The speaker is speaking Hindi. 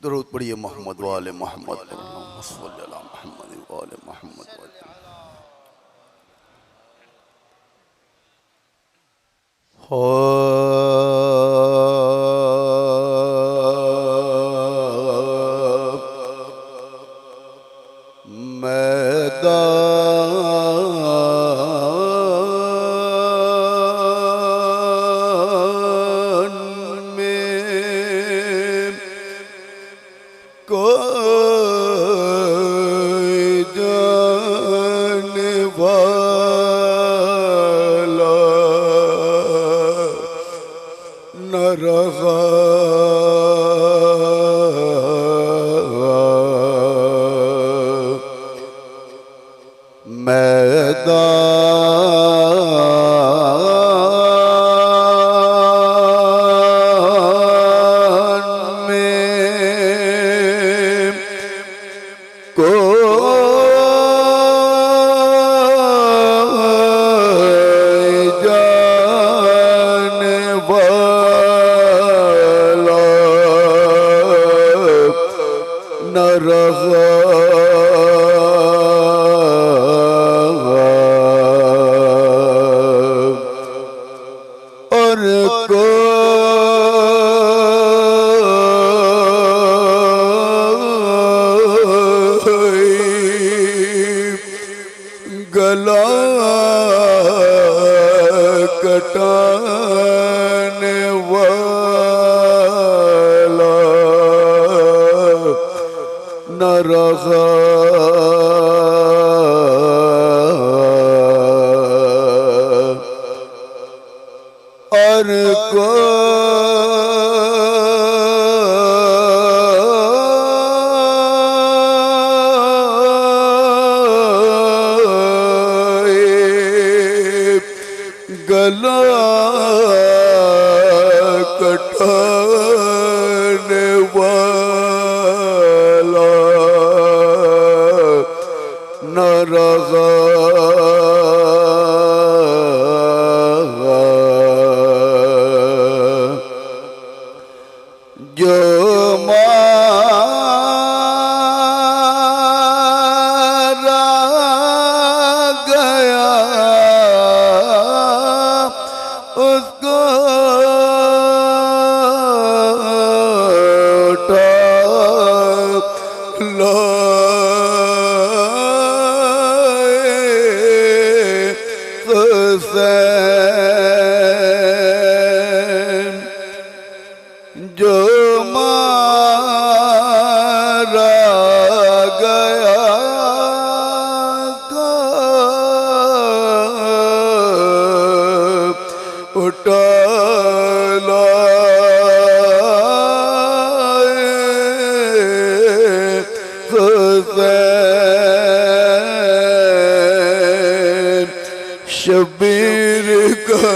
दरूद पढ़िए मोहम्मद वाले मोहम्मद मोहम्मद वाले मोहम्मद। हो मैदान में कोई जाने वाला न रहा। मैदान में कोई जाने वाला न रहा। और कोई गला कटाने वाला न रहा। और कोई गला कटाने वाला न रहा। जो मारा गया उसको उठा लाए हुसैन। जो मारा गया तो उठा लाए हुसैन। शबीर का